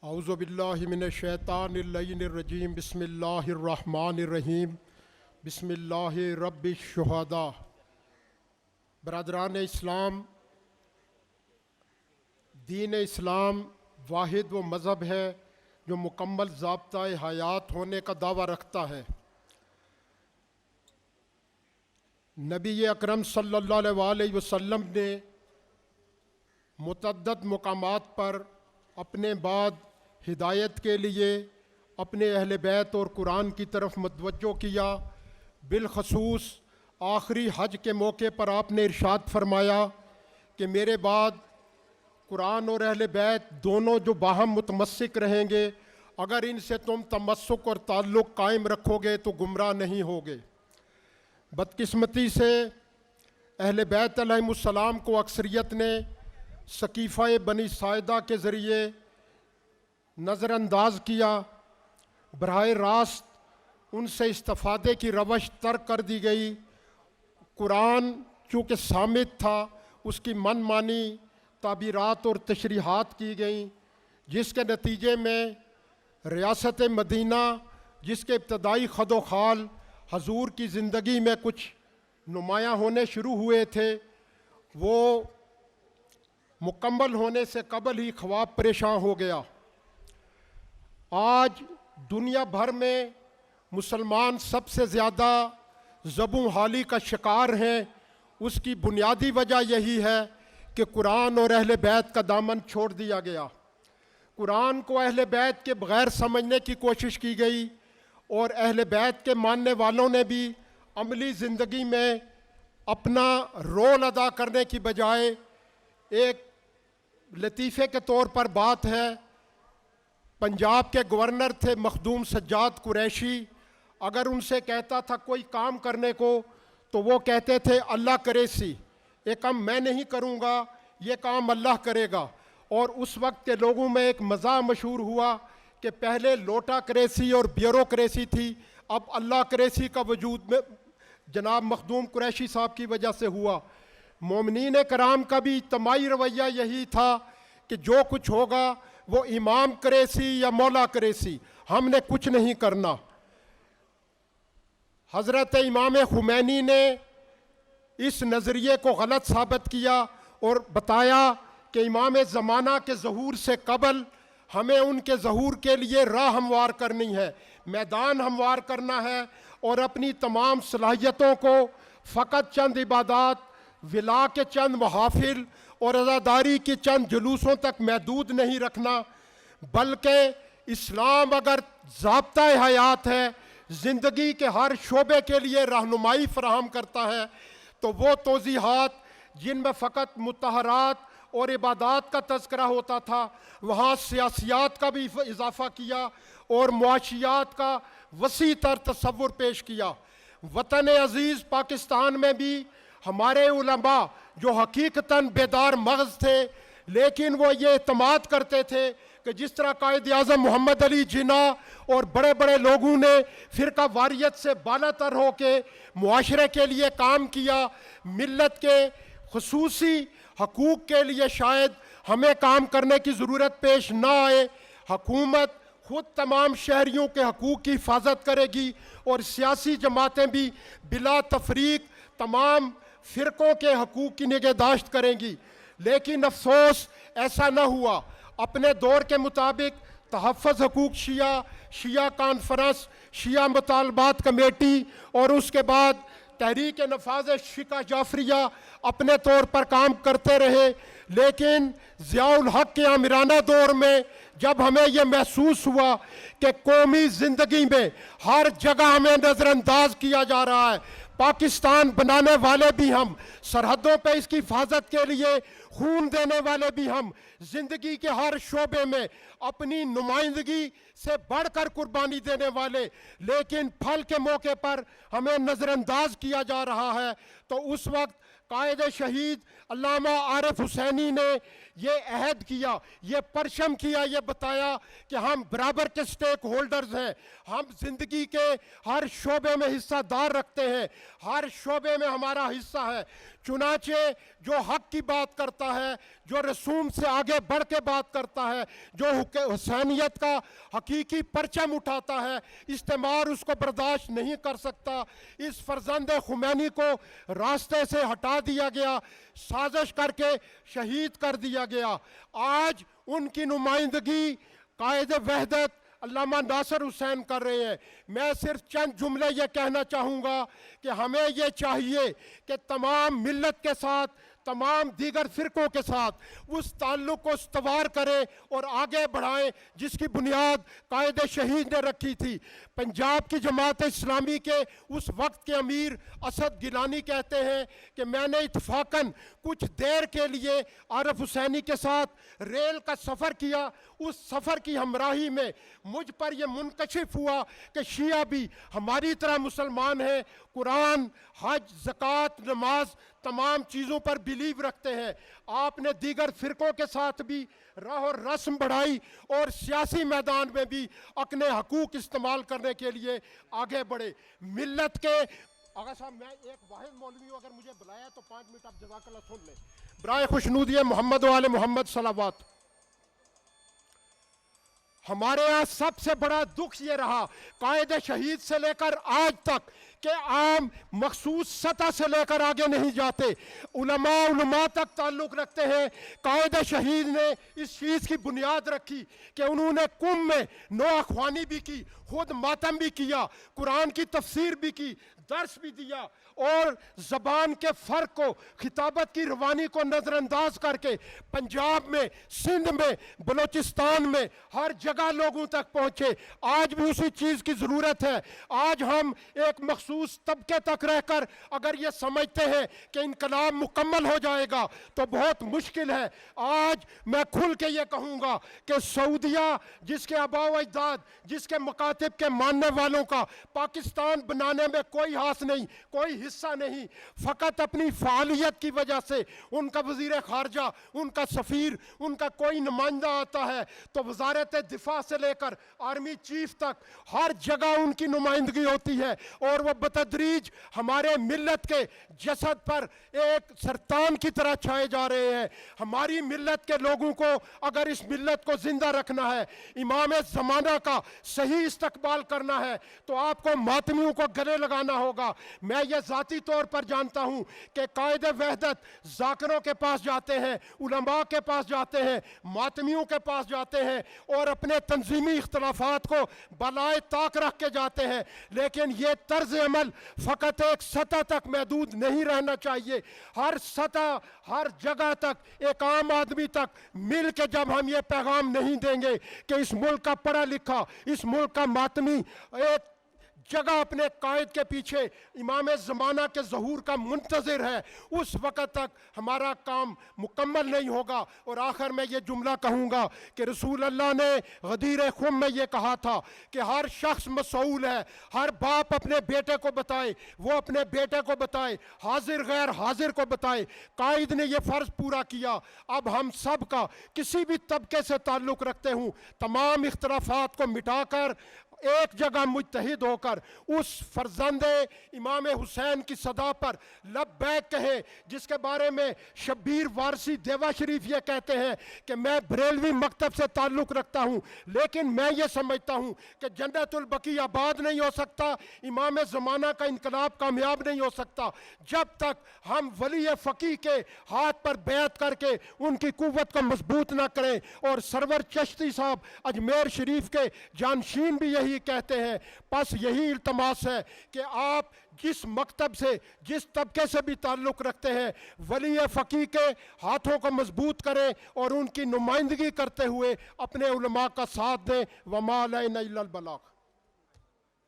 اعوذ باللہ من الشیطان اللعین الرجیم بسم اللہ الرحمن الرحیم بسم اللہ رب الشہداء۔ برادران اسلام، دین اسلام واحد و مذہب ہے جو مکمل ضابطۂ حیات ہونے کا دعویٰ رکھتا ہے۔ نبی اکرم صلی اللہ علیہ وآلہ وسلم نے متعدد مقامات پر اپنے بعد ہدایت کے لیے اپنے اہل بیت اور قرآن کی طرف متوجہ کیا۔ بالخصوص آخری حج کے موقع پر آپ نے ارشاد فرمایا کہ میرے بعد قرآن اور اہل بیت دونوں جو باہم متمسک رہیں گے، اگر ان سے تم تمسک اور تعلق قائم رکھو گے تو گمراہ نہیں ہوگے۔ بدقسمتی سے اہل بیت علیہم السلام کو اکثریت نے سقیفہ بنی ساعدہ کے ذریعے نظر انداز کیا۔ براہ راست ان سے استفادے کی روش ترک کر دی گئی۔ قرآن چونکہ صامت تھا، اس کی من مانی تعبیرات اور تشریحات کی گئیں، جس کے نتیجے میں ریاست مدینہ، جس کے ابتدائی خد و خال حضور کی زندگی میں کچھ نمایاں ہونے شروع ہوئے تھے، وہ مکمل ہونے سے قبل ہی خواب پریشاں ہو گیا۔ آج دنیا بھر میں مسلمان سب سے زیادہ زبوں حالی کا شکار ہیں۔ اس کی بنیادی وجہ یہی ہے کہ قرآن اور اہل بیت کا دامن چھوڑ دیا گیا۔ قرآن کو اہل بیت کے بغیر سمجھنے کی کوشش کی گئی، اور اہل بیت کے ماننے والوں نے بھی عملی زندگی میں اپنا رول ادا کرنے کی بجائے، ایک لطیفے کے طور پر بات ہے، پنجاب کے گورنر تھے مخدوم سجاد قریشی، اگر ان سے کہتا تھا کوئی کام کرنے کو تو وہ کہتے تھے اللہ کرے سی، یہ کام میں نہیں کروں گا، یہ کام اللہ کرے گا۔ اور اس وقت کے لوگوں میں ایک مزاح مشہور ہوا کہ پہلے لوٹا کریسی اور بیوروکریسی تھی، اب اللہ کریسی کا وجود میں جناب مخدوم قریشی صاحب کی وجہ سے ہوا۔ مومنین کرام کا بھی اجتماعی رویہ یہی تھا کہ جو کچھ ہوگا وہ امام کریسی یا مولا کریسی، ہم نے کچھ نہیں کرنا۔ حضرت امام خمینی نے اس نظریے کو غلط ثابت کیا اور بتایا کہ امام زمانہ کے ظہور سے قبل ہمیں ان کے ظہور کے لیے راہ ہموار کرنی ہے، میدان ہموار کرنا ہے، اور اپنی تمام صلاحیتوں کو فقط چند عبادات، ولا کے چند محافل اور عزاداری کی چند جلوسوں تک محدود نہیں رکھنا، بلکہ اسلام اگر ضابطۂ حیات ہے، زندگی کے ہر شعبے کے لیے رہنمائی فراہم کرتا ہے، تو وہ توضیحات جن میں فقط مطہرات اور عبادات کا تذکرہ ہوتا تھا، وہاں سیاسیات کا بھی اضافہ کیا اور معاشیات کا وسیع تر تصور پیش کیا۔ وطن عزیز پاکستان میں بھی ہمارے علماء جو حقیقتاً بیدار مغز تھے، لیکن وہ یہ اعتماد کرتے تھے کہ جس طرح قائد اعظم محمد علی جناح اور بڑے بڑے لوگوں نے فرقہ واریت سے بالا تر ہو کے معاشرے کے لیے کام کیا، ملت کے خصوصی حقوق کے لیے شاید ہمیں کام کرنے کی ضرورت پیش نہ آئے۔ حکومت خود تمام شہریوں کے حقوق کی حفاظت کرے گی، اور سیاسی جماعتیں بھی بلا تفریق تمام فرقوں کے حقوق کی نگہداشت کریں گی۔ لیکن افسوس ایسا نہ ہوا۔ اپنے دور کے مطابق تحفظ حقوق شیعہ، شیعہ کانفرنس، شیعہ مطالبات کمیٹی اور اس کے بعد تحریک نفاذ فقہ جعفریہ اپنے طور پر کام کرتے رہے، لیکن ضیاء الحق کے آمرانہ دور میں جب ہمیں یہ محسوس ہوا کہ قومی زندگی میں ہر جگہ ہمیں نظر انداز کیا جا رہا ہے، پاکستان بنانے والے بھی ہم، سرحدوں پہ اس کی حفاظت کے لیے خون دینے والے بھی ہم، زندگی کے ہر شعبے میں اپنی نمائندگی سے بڑھ کر قربانی دینے والے، لیکن پھل کے موقع پر ہمیں نظر انداز کیا جا رہا ہے، تو اس وقت قائد شہید علامہ عارف حسینی نے یہ عہد کیا، یہ پرچم کیا، یہ بتایا کہ ہم برابر کے سٹیک ہولڈرز ہیں، ہم زندگی کے ہر شعبے میں حصہ دار رکھتے ہیں، ہر شعبے میں ہمارا حصہ ہے۔ چنانچہ جو حق کی بات کرتا ہے، جو رسوم سے آگے بڑھ کے بات کرتا ہے، جو حسینیت کا حقیقی پرچم اٹھاتا ہے، استعمار اس کو برداشت نہیں کر سکتا۔ اس فرزند خمینی کو راستے سے ہٹا دیا گیا، سازش کر کے شہید کر دیا گیا۔ آج ان کی نمائندگی قائد وحدت علامہ ناصر حسین کر رہے ہیں۔ میں صرف چند جملے یہ کہنا چاہوں گا کہ ہمیں یہ چاہیے کہ تمام ملت کے ساتھ، تمام دیگر فرقوں کے ساتھ اس تعلق کو استوار کریں اور آگے بڑھائیں جس کی بنیاد قائد شہید نے رکھی تھی۔ پنجاب کی جماعت اسلامی کے اس وقت کے امیر اسد گیلانی کہتے ہیں کہ میں نے اتفاقاً کچھ دیر کے لیے عارف حسینی کے ساتھ ریل کا سفر کیا۔ اس سفر کی ہمراہی میں مجھ پر یہ منکشف ہوا کہ شیعہ بھی ہماری طرح مسلمان ہیں، قرآن، حج، زکوٰۃ، نماز، تمام چیزوں پر بیلیو رکھتے ہیں۔ آپ نے دیگر فرقوں کے ساتھ بھی راہ اور رسم بڑھائی اور سیاسی میدان میں بھی اپنے حقوق استعمال کرنے کے لیے آگے بڑھے۔ ملت کے آقا صاحب، میں ایک واحد مولوی ہوں، اگر مجھے بلایا تو 5 منٹ آپ جزاک اللہ سن لیں۔ برائے خوشنودی محمد و آل محمد صلوات۔ ہمارے ہاں سب سے بڑا دکھ یہ رہا قائد شہید سے لے کر آج تک کہ عام مخصوص سطح سے لے کر آگے نہیں جاتے، علماء تک تعلق رکھتے ہیں۔ قائد شہید نے اس چیز کی بنیاد رکھی کہ انہوں نے قم میں نو اخوانی بھی کی، خود ماتم بھی کیا، قرآن کی تفسیر بھی کی، درس بھی دیا، اور زبان کے فرق کو، خطابت کی روانی کو نظر انداز کر کے پنجاب میں، سندھ میں، بلوچستان میں ہر جگہ لوگوں تک پہنچے۔ آج بھی اسی چیز کی ضرورت ہے۔ آج ہم ایک مخصوص طبقے تک رہ کر اگر یہ سمجھتے ہیں کہ انقلاب مکمل ہو جائے گا تو بہت مشکل ہے۔ آج میں کھل کے یہ کہوں گا کہ سعودیہ جس کے آباء و اجداد، جس کے مکاتب کے ماننے والوں کا پاکستان بنانے میں کوئی ہاتھ نہیں، کوئی حصہ نہیں، فقط اپنی فعالیت کی وجہ سے ان کا وزیر خارجہ، ان کا سفیر، ان کا کوئی نمائندہ آتا ہے تو وزارت دفاع سے لے کر آرمی چیف تک ہر جگہ ان کی نمائندگی ہوتی ہے، اور وہ بتدریج ہمارے ملت کے جسد پر ایک سرطان کی طرح چھائے جا رہے ہیں۔ ہماری ملت کے لوگوں کو اگر اس ملت کو زندہ رکھنا ہے، امام زمانہ کا صحیح استقبال کرنا ہے، تو آپ کو ماتمیوں کو گلے لگانا ہوگا۔ میں یہ ذاتی طور پر جانتا ہوں کہ قائد وحدت ذاکروں کے پاس جاتے ہیں، علماء کے پاس جاتے ہیں، ماتمیوں کے پاس جاتے ہیں اور اپنے تنظیمی اختلافات کو بالائے طاق رکھ کے جاتے ہیں، لیکن یہ طرز عمل فقط ایک سطح تک محدود نہیں رہنا چاہیے۔ ہر سطح، ہر جگہ تک، ایک عام آدمی تک مل کے جب ہم یہ پیغام نہیں دیں گے کہ اس ملک کا پڑھا لکھا، اس ملک کا ماتمی ایک جگہ اپنے قائد کے پیچھے امام زمانہ کے ظہور کا منتظر ہے، اس وقت تک ہمارا کام مکمل نہیں ہوگا۔ اور آخر میں یہ جملہ کہوں گا کہ رسول اللہ نے غدیر خم میں یہ کہا تھا کہ ہر شخص مسئول ہے، ہر باپ اپنے بیٹے کو بتائے، وہ اپنے بیٹے کو بتائے، حاضر غیر حاضر کو بتائے۔ قائد نے یہ فرض پورا کیا۔ اب ہم سب کا کسی بھی طبقے سے تعلق رکھتے ہوں، تمام اختلافات کو مٹا کر ایک جگہ متحد ہو کر اس فرزند امام حسین کی صدا پر لبیک کہیں، جس کے بارے میں شبیر وارثی دیوا شریف یہ کہتے ہیں کہ میں بریلوی مکتب سے تعلق رکھتا ہوں، لیکن میں یہ سمجھتا ہوں کہ جنت البقیع آباد نہیں ہو سکتا، امام زمانہ کا انقلاب کامیاب نہیں ہو سکتا جب تک ہم ولی فقیہ کے ہاتھ پر بیعت کر کے ان کی قوت کو مضبوط نہ کریں۔ اور سرور چشتی صاحب اجمیر شریف کے جانشین بھی یہی کہتے ہیں۔ پس یہی التماس ہے کہ آپ جس مکتب سے، جس طبقے سے بھی تعلق رکھتے ہیں، ولی فقیہ کے ہاتھوں کو مضبوط کریں اور ان کی نمائندگی کرتے ہوئے اپنے علماء کا ساتھ دیں۔ وما علینا الا البلاغ۔